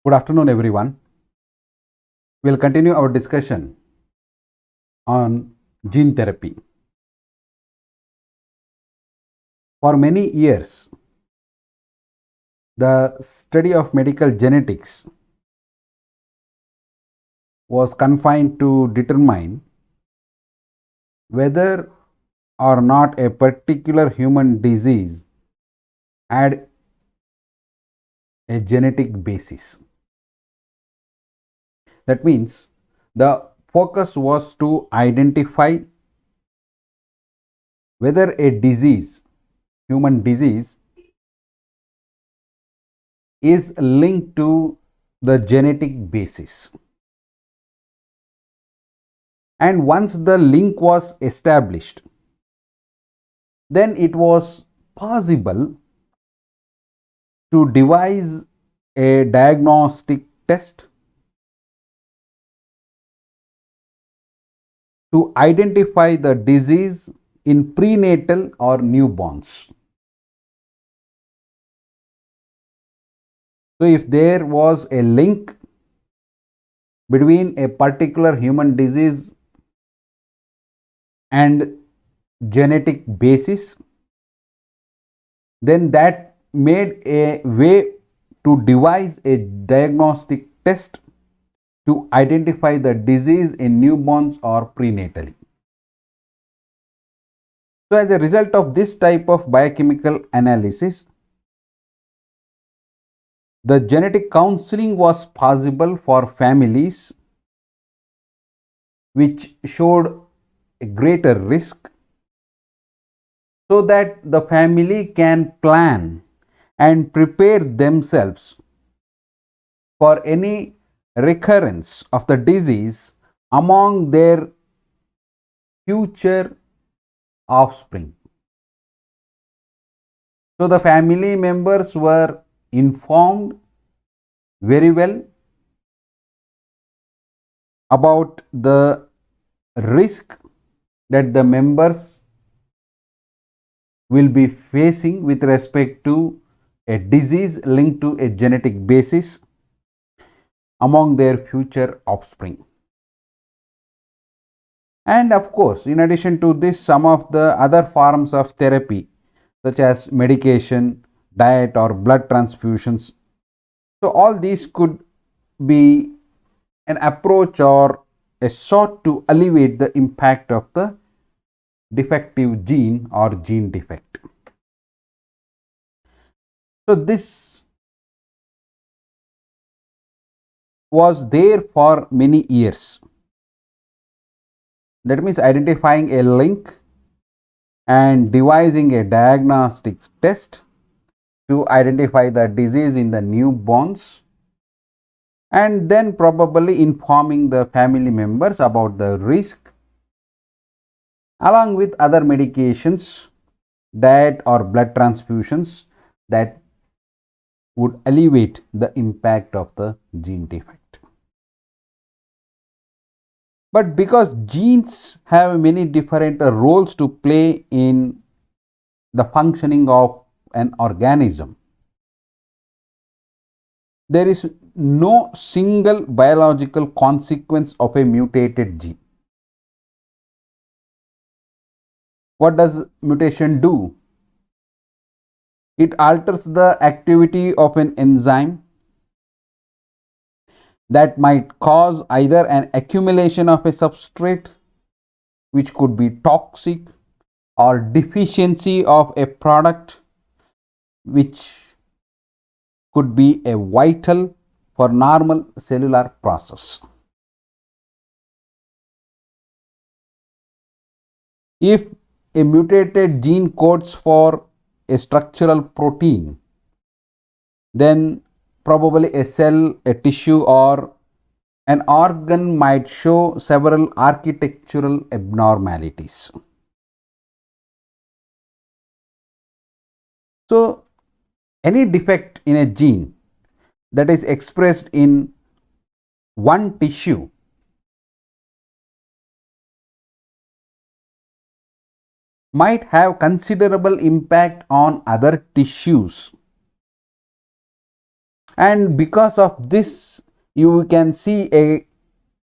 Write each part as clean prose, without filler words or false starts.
Good afternoon, everyone. We'll continue our discussion on gene therapy. For many years, the study of medical genetics was confined to determine whether or not a particular human disease had a genetic basis. That means the focus was to identify whether a disease, human disease, is linked to the genetic basis. And once the link was established, then it was possible to devise a diagnostic test to identify the disease in prenatal or newborns. So, if there was a link between a particular human disease and genetic basis, then that made a way to devise a diagnostic test to identify the disease in newborns or prenatally. So, as a result of this type of biochemical analysis, the genetic counseling was possible for families which showed a greater risk, so that the family can plan and prepare themselves for any recurrence of the disease among their future offspring. So, the family members were informed very well about the risk that the members will be facing with respect to a disease linked to a genetic basis among their future offspring. And of course, in addition to this, some of the other forms of therapy such as medication, diet or blood transfusions. So, all these could be an approach or a sort to alleviate the impact of the defective gene or gene defect. So, this was there for many years. That means identifying a link and devising a diagnostic test to identify the disease in the newborns, and then probably informing the family members about the risk along with other medications, diet or blood transfusions that would alleviate the impact of the gene defect. But because genes have many different roles to play in the functioning of an organism, there is no single biological consequence of a mutated gene. What does mutation do? It alters the activity of an enzyme that might cause either an accumulation of a substrate, which could be toxic, or deficiency of a product, which could be a vital for normal cellular process. If a mutated gene codes for a structural protein, then probably a cell, a tissue or an organ might show several architectural abnormalities. So, any defect in a gene that is expressed in one tissue might have considerable impact on other tissues, and because of this you can see a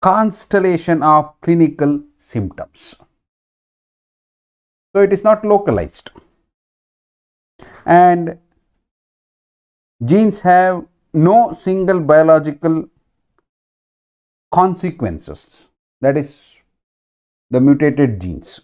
constellation of clinical symptoms. So it is not localized, and genes have no single biological consequences, that is the mutated genes.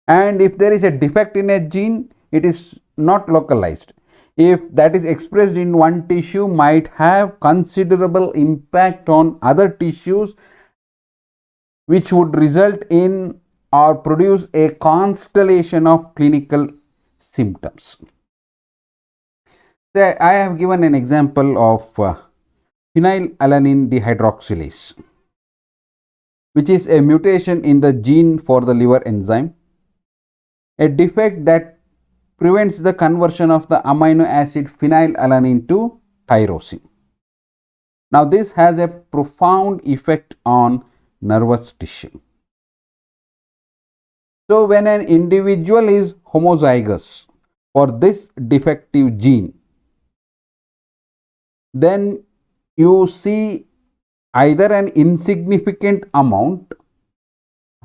And if there is a defect in a gene, it is not localized. If that is expressed in one tissue, might have considerable impact on other tissues, which would result in or produce a constellation of clinical symptoms. So I have given an example of phenylalanine dehydroxylase, which is a mutation in the gene for the liver enzyme, a defect that prevents the conversion of the amino acid phenylalanine to tyrosine. Now this has a profound effect on nervous tissue. So when an individual is homozygous for this defective gene, then you see either an insignificant amount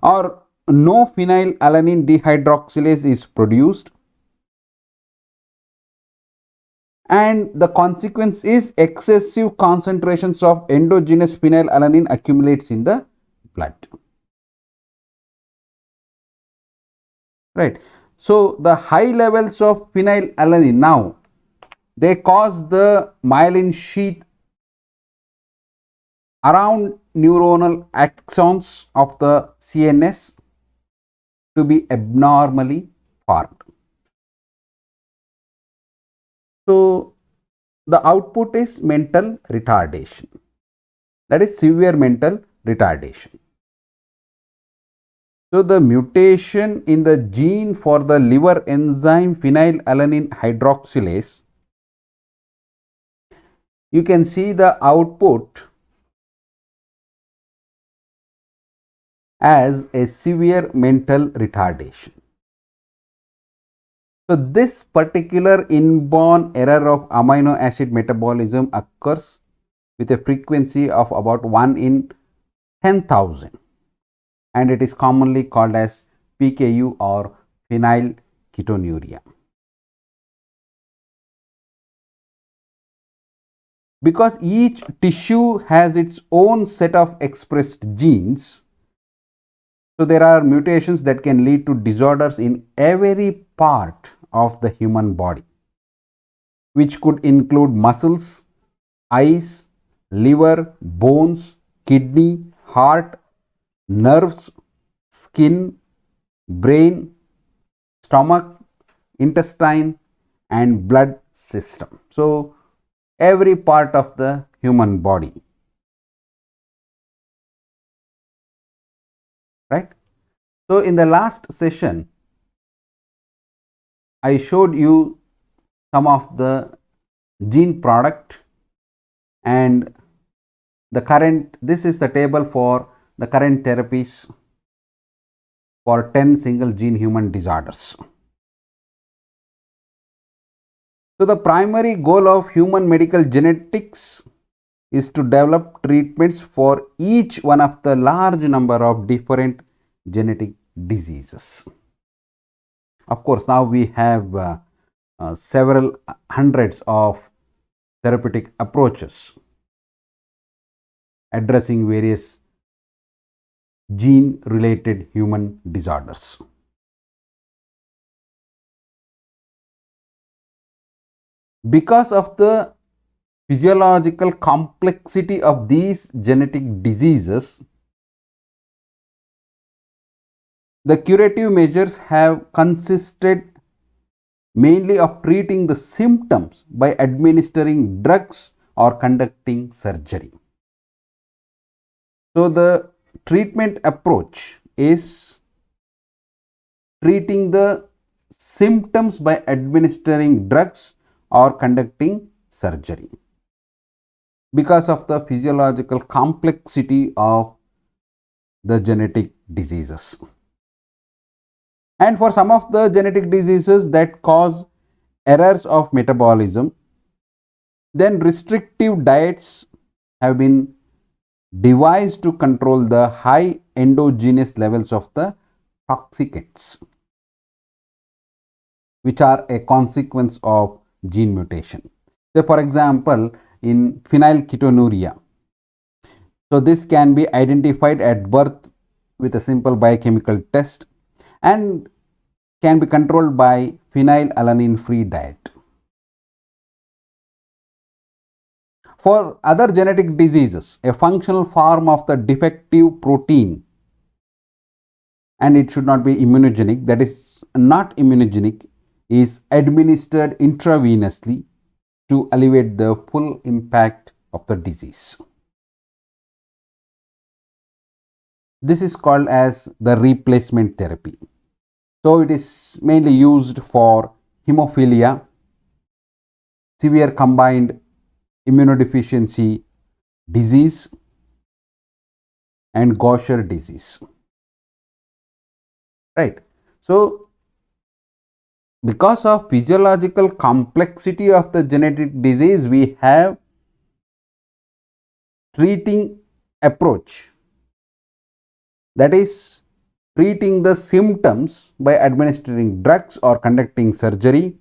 or no phenylalanine dehydroxylase is produced, and the consequence is excessive concentrations of endogenous phenylalanine accumulates in the blood. Right. So the high levels of phenylalanine now, they cause the myelin sheath around neuronal axons of the CNS to be abnormally formed. So the output is mental retardation, that is severe mental retardation. So the mutation in the gene for the liver enzyme phenylalanine hydroxylase, you can see the output as a severe mental retardation. So this particular inborn error of amino acid metabolism occurs with a frequency of about 1 in 10,000, and it is commonly called as PKU or phenylketonuria. Because each tissue has its own set of expressed genes, so there are mutations that can lead to disorders in every part of the human body, which could include muscles, eyes, liver, bones, kidney, heart, nerves, skin, brain, stomach, intestine, and blood system. So every part of the human body. Right. So in the last session, I showed you some of the gene product and the current, this is the table for the current therapies for 10 single gene human disorders. So the primary goal of human medical genetics is to develop treatments for each one of the large number of different genetic diseases. Of course, now we have several hundreds of therapeutic approaches addressing various gene related human disorders. Because of the physiological complexity of these genetic diseases, the curative measures have consisted mainly of treating the symptoms by administering drugs or conducting surgery. So the treatment approach is treating the symptoms by administering drugs or conducting surgery because of the physiological complexity of the genetic diseases. And for some of the genetic diseases that cause errors of metabolism, then restrictive diets have been devised to control the high endogenous levels of the toxicants, which are a consequence of gene mutation. So, for example, in phenylketonuria, so this can be identified at birth with a simple biochemical test and can be controlled by phenylalanine free diet. For other genetic diseases, a functional form of the defective protein, and it should not be immunogenic, that is not immunogenic, is administered intravenously to alleviate the full impact of the disease. This is called as the replacement therapy. So it is mainly used for hemophilia, severe combined immunodeficiency disease, and Gaucher disease. Right. So because of physiological complexity of the genetic disease, we have treating approach, that is treating the symptoms by administering drugs or conducting surgery,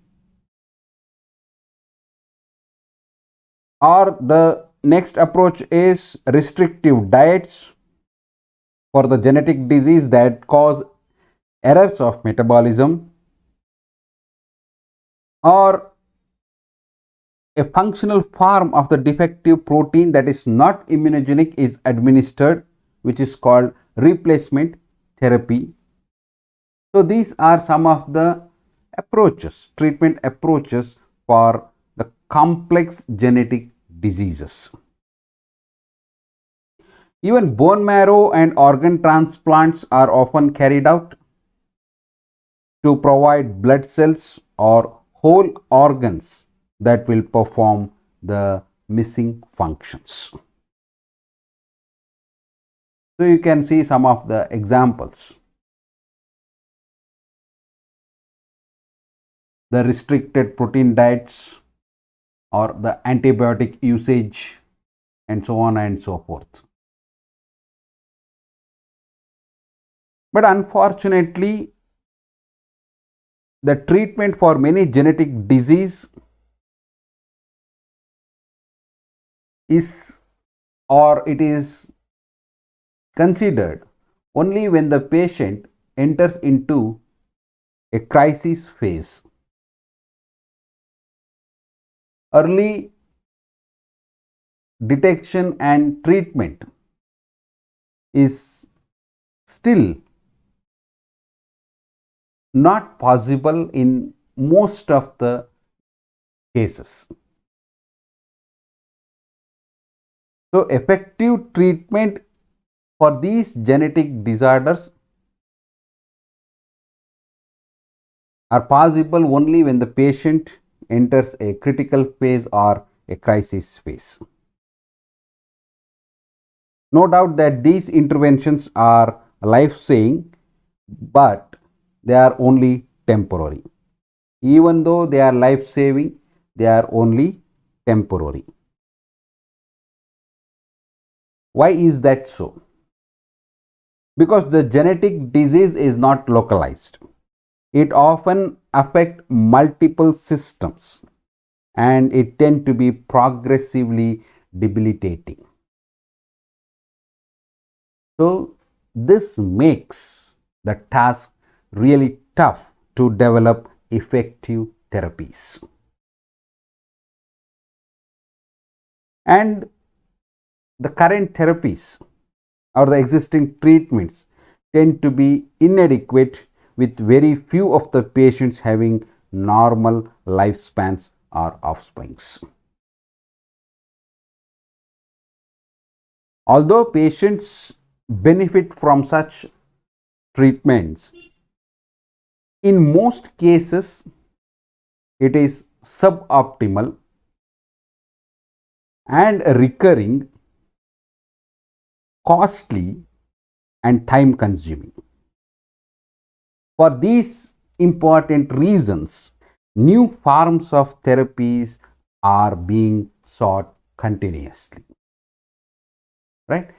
or the next approach is restrictive diets for the genetic disease that cause errors of metabolism, or a functional form of the defective protein that is not immunogenic is administered, which is called replacement therapy. So these are some of the approaches, treatment approaches for the complex genetic diseases. Even bone marrow and organ transplants are often carried out to provide blood cells or whole organs that will perform the missing functions. So you can see some of the examples. The restricted protein diets or the antibiotic usage and so on and so forth. But unfortunately, the treatment for many genetic disease is, or it is considered only when the patient enters into a crisis phase. Early detection and treatment is still not possible in most of the cases. So effective treatment for these genetic disorders are possible only when the patient enters a critical phase or a crisis phase. No doubt that these interventions are life-saving, but they are only temporary. Even though they are life-saving, they are only temporary. Why is that so? Because the genetic disease is not localized. It often affects multiple systems and it tends to be progressively debilitating. So this makes the task really tough to develop effective therapies. And the current therapies or the existing treatments tend to be inadequate, with very few of the patients having normal lifespans or offsprings. Although patients benefit from such treatments, in most cases it is suboptimal and recurring, costly and time consuming. For these important reasons, New forms of therapies are being sought continuously, right?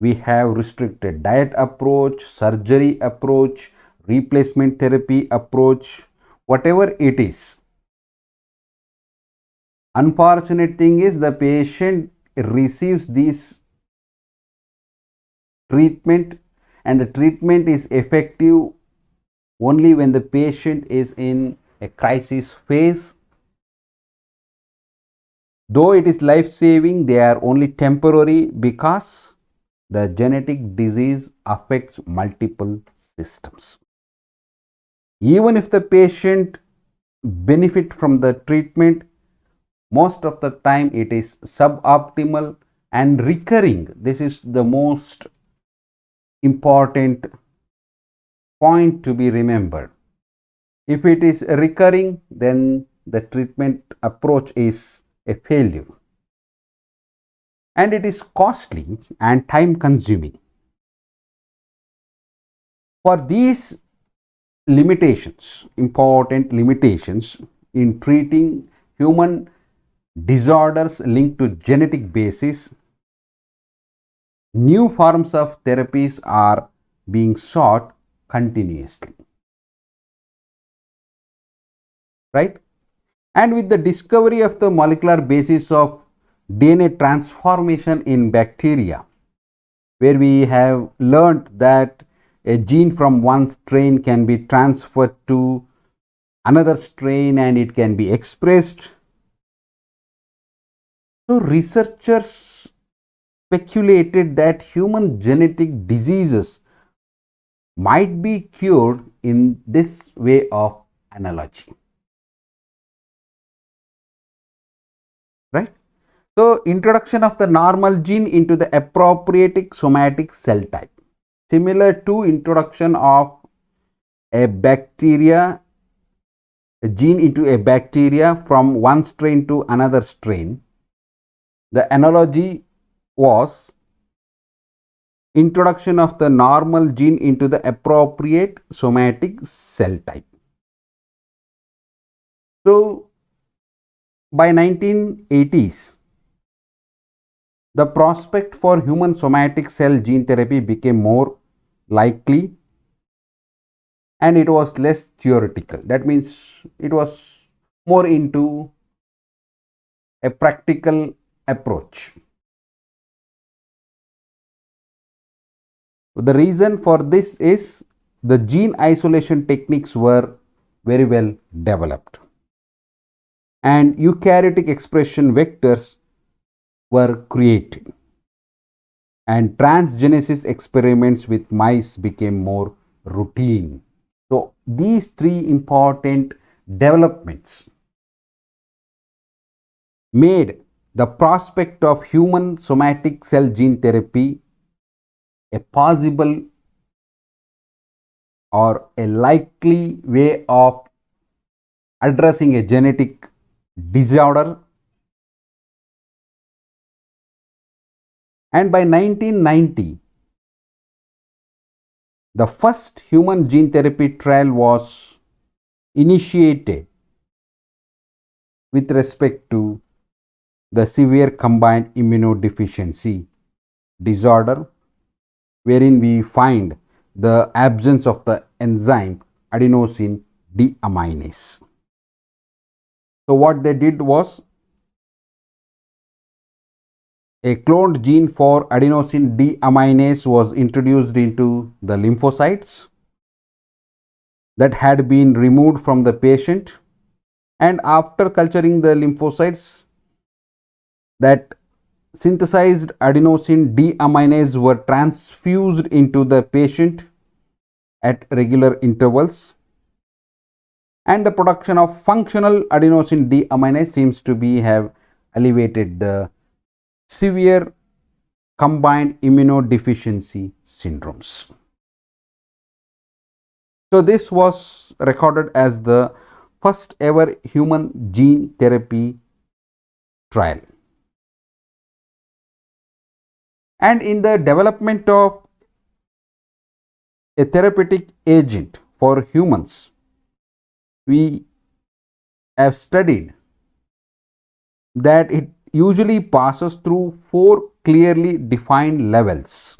We have restricted diet approach, surgery approach, replacement therapy approach, whatever it is. Unfortunate thing is the patient receives this treatment, and the treatment is effective only when the patient is in a crisis phase. Though it is life saving, they are only temporary because the genetic disease affects multiple systems. Even if the patient benefit from the treatment, most of the time it is suboptimal and recurring. This is the most important point to be remembered. If it is recurring, then the treatment approach is a failure, and it is costly and time consuming. For these limitations, important limitations in treating human disorders linked to genetic basis, new forms of therapies are being sought continuously, right? And with the discovery of the molecular basis of DNA transformation in bacteria, where we have learned that a gene from one strain can be transferred to another strain and it can be expressed. So researchers speculated that human genetic diseases might be cured in this way of analogy, right? So introduction of the normal gene into the appropriate somatic cell type, similar to introduction of a bacteria, a gene into a bacteria from one strain to another strain. The analogy was introduction of the normal gene into the appropriate somatic cell type. So by 1980s, the prospect for human somatic cell gene therapy became more likely, and it was less theoretical. That means it was more into a practical approach. The reason for this is the gene isolation techniques were very well developed, and eukaryotic expression vectors were created, and transgenesis experiments with mice became more routine. So these three important developments made the prospect of human somatic cell gene therapy a possible or a likely way of addressing a genetic disorder. And by 1990, the first human gene therapy trial was initiated with respect to the severe combined immunodeficiency disorder, wherein we find the absence of the enzyme adenosine deaminase. So what they did was a cloned gene for adenosine deaminase was introduced into the lymphocytes that had been removed from the patient, and after culturing the lymphocytes, that synthesized adenosine deaminase were transfused into the patient at regular intervals, and the production of functional adenosine deaminase seems to be have alleviated the severe combined immunodeficiency syndromes. So this was recorded as the first ever human gene therapy trial. And in the development of a therapeutic agent for humans, we have studied that it usually passes through 4 clearly defined levels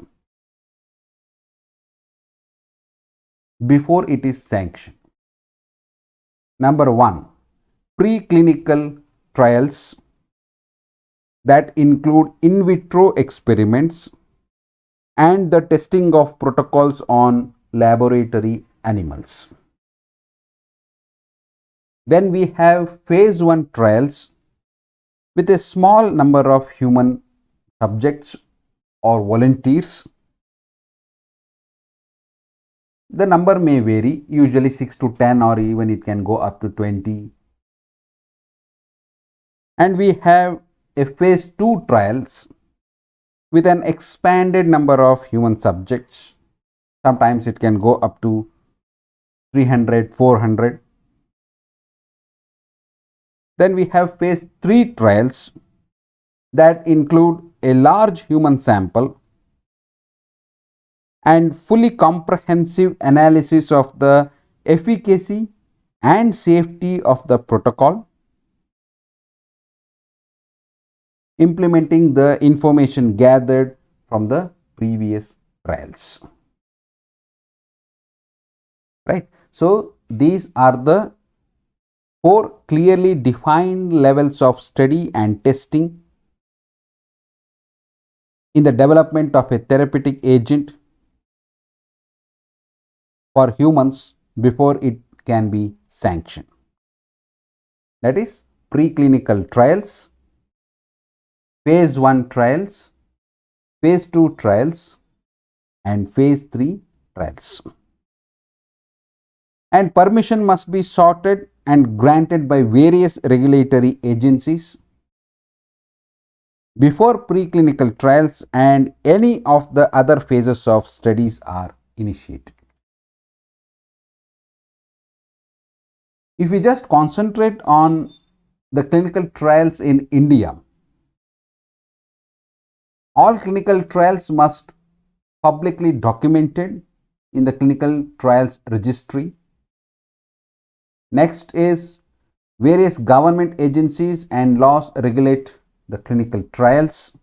before it is sanctioned. Number 1, preclinical trials that include in vitro experiments and the testing of protocols on laboratory animals. Then we have phase 1 trials with a small number of human subjects or volunteers. The number may vary, usually 6 to 10, or even it can go up to 20. And we have a phase 2 trials with an expanded number of human subjects. Sometimes it can go up to 300, 400. Then we have phase 3 trials that include a large human sample and fully comprehensive analysis of the efficacy and safety of the protocol, implementing the information gathered from the previous trials. Right. So these are the 4 clearly defined levels of study and testing in the development of a therapeutic agent for humans before it can be sanctioned. That is preclinical trials, phase 1 trials, phase 2 trials, and phase 3 trials. And permission must be sought and granted by various regulatory agencies before preclinical trials and any of the other phases of studies are initiated. If we just concentrate on the clinical trials in India, all clinical trials must publicly documented in the clinical trials registry. Next is various government agencies and laws regulate the clinical trials,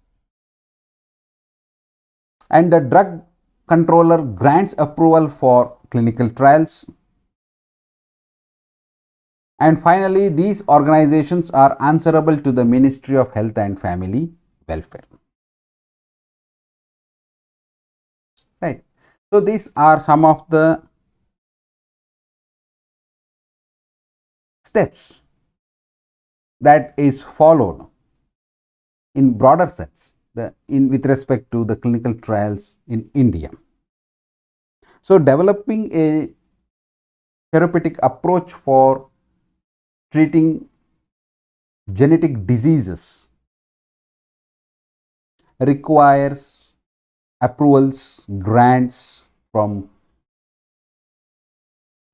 and the drug controller grants approval for clinical trials. And finally, these organizations are answerable to the Ministry of Health and Family Welfare. Right. So these are some of the steps that is followed in broader sense with respect to the clinical trials in India. So developing a therapeutic approach for treating genetic diseases requires approvals, grants from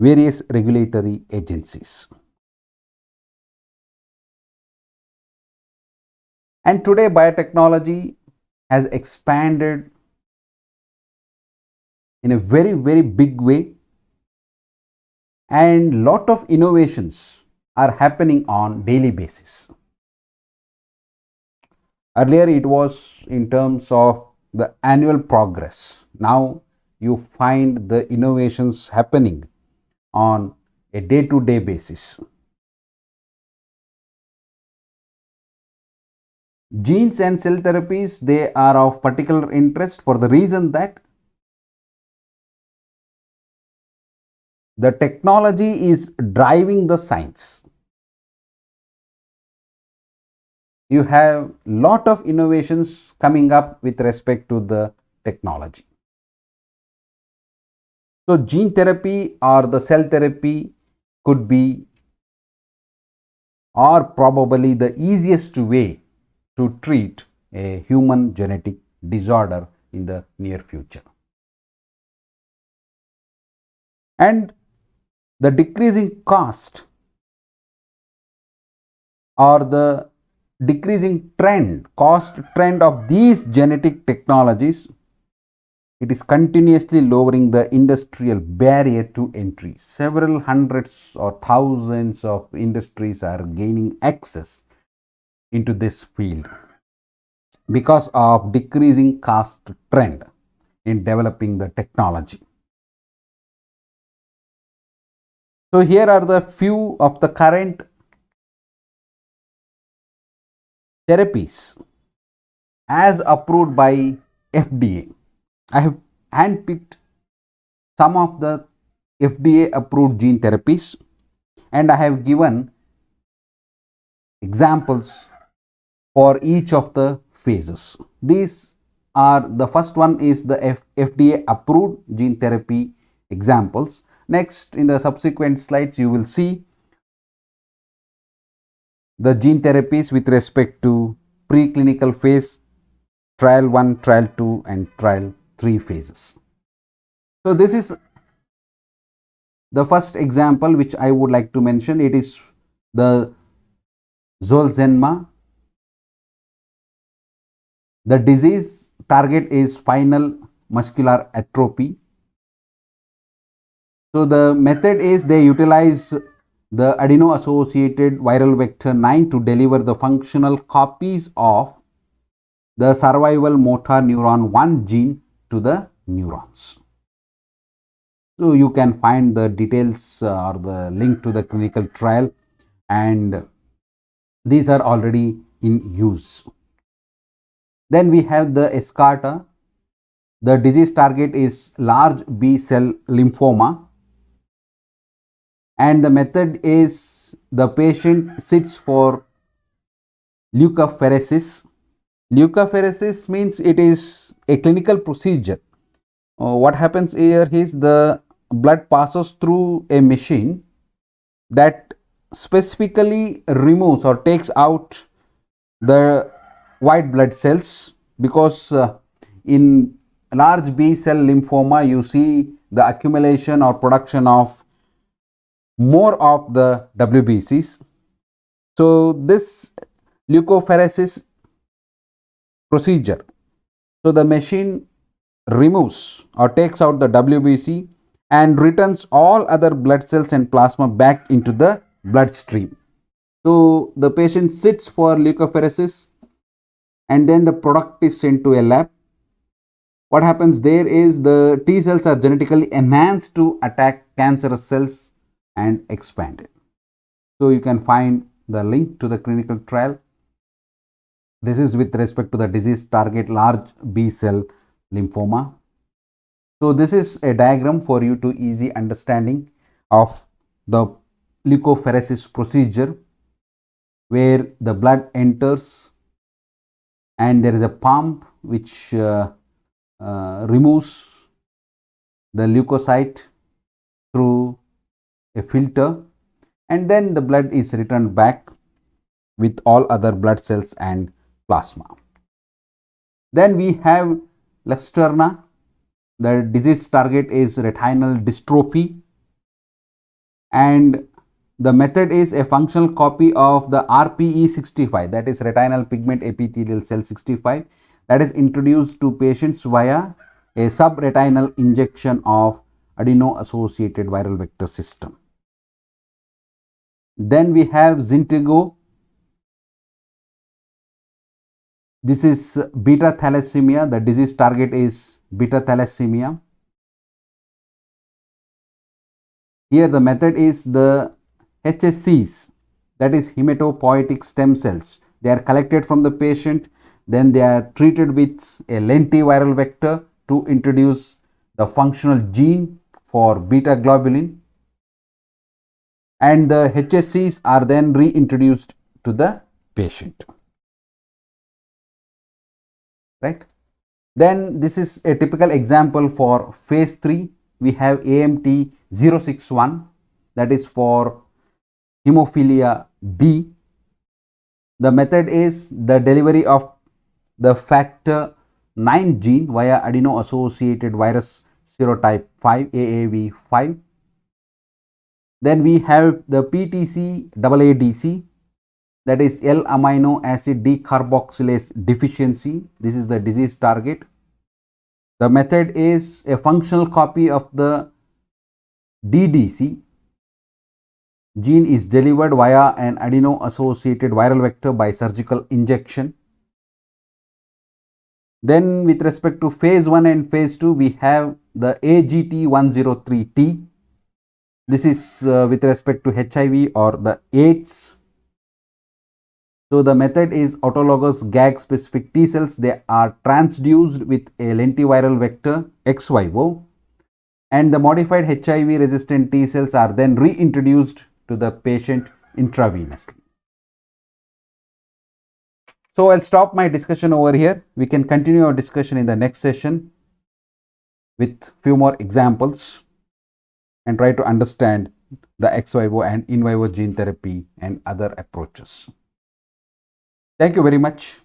various regulatory agencies. And today biotechnology has expanded in a very, very big way, and lot of innovations are happening on daily basis. Earlier it was in terms of the annual progress. Now you find the innovations happening on a day-to-day basis. Genes and cell therapies, they are of particular interest for the reason that the technology is driving the science. You have lot of innovations coming up with respect to the technology. So gene therapy or the cell therapy could be, or probably, the easiest way to treat a human genetic disorder in the near future. And the decreasing cost or the decreasing cost trend of these genetic technologies it is continuously lowering the industrial barrier to entry. Several hundreds or thousands of industries are gaining access into this field because of decreasing cost trend in developing the technology. So here are the few of the current therapies as approved by FDA. I have handpicked some of the FDA approved gene therapies and I have given examples for each of the phases. These are, the first one is the FDA approved gene therapy examples. Next, in the subsequent slides, you will see the gene therapies with respect to preclinical phase, trial 1, trial 2 and trial 3 phases. So this is the first example which I would like to mention. It is the Zolgensma. The disease target is spinal muscular atrophy. So the method is they utilize the adeno-associated viral vector 9 to deliver the functional copies of the survival motor neuron 1 gene to the neurons. So you can find the details or the link to the clinical trial, and these are already in use. Then we have the Yescarta. The disease target is large B cell lymphoma, and the method is the patient sits for leukapheresis. Leukapheresis means it is a clinical procedure. What happens here is the blood passes through a machine that specifically removes or takes out the white blood cells, because in large B cell lymphoma you see the accumulation or production of more of the WBCs. So this leukapheresis procedure, so the machine removes or takes out the WBC and returns all other blood cells and plasma back into the bloodstream. So the patient sits for leukapheresis and then the product is sent to a lab. What happens there is the T cells are genetically enhanced to attack cancerous cells and expand it. So you can find the link to the clinical trial. This is with respect to the disease target large B cell lymphoma. So this is a diagram for you to easy understanding of the leukapheresis procedure, where the blood enters and there is a pump which removes the leukocyte through a filter, and then the blood is returned back with all other blood cells and plasma. Then we have Luxturna. The disease target is retinal dystrophy, and the method is a functional copy of the RPE65, that is retinal pigment epithelial cell 65, that is introduced to patients via a subretinal injection of adeno-associated viral vector system. Then we have Zynteglo. This is beta thalassemia. The disease target is beta thalassemia. Here the method is the HSCs, that is hematopoietic stem cells. They are collected from the patient, then they are treated with a lentiviral vector to introduce the functional gene for beta globulin, and the HSCs are then reintroduced to the patient. Right? Then this is a typical example for phase 3. We have AMT 061, that is for hemophilia B. The method is the delivery of the factor 9 gene via adeno-associated virus serotype 5 AAV5. Then we have the PTC AADC, that is L-amino acid decarboxylase deficiency. This is the disease target. The method is a functional copy of the DDC. Gene is delivered via an adeno-associated viral vector by surgical injection. Then with respect to phase 1 and phase 2, we have the AGT103T. This is with respect to HIV or the AIDS. So the method is autologous GAG specific T cells. They are transduced with a lentiviral vector ex vivo, and the modified HIV resistant T cells are then reintroduced to the patient intravenously. So I'll stop my discussion over here. We can continue our discussion in the next session with few more examples and try to understand the ex vivo and in vivo gene therapy and other approaches. Thank you very much.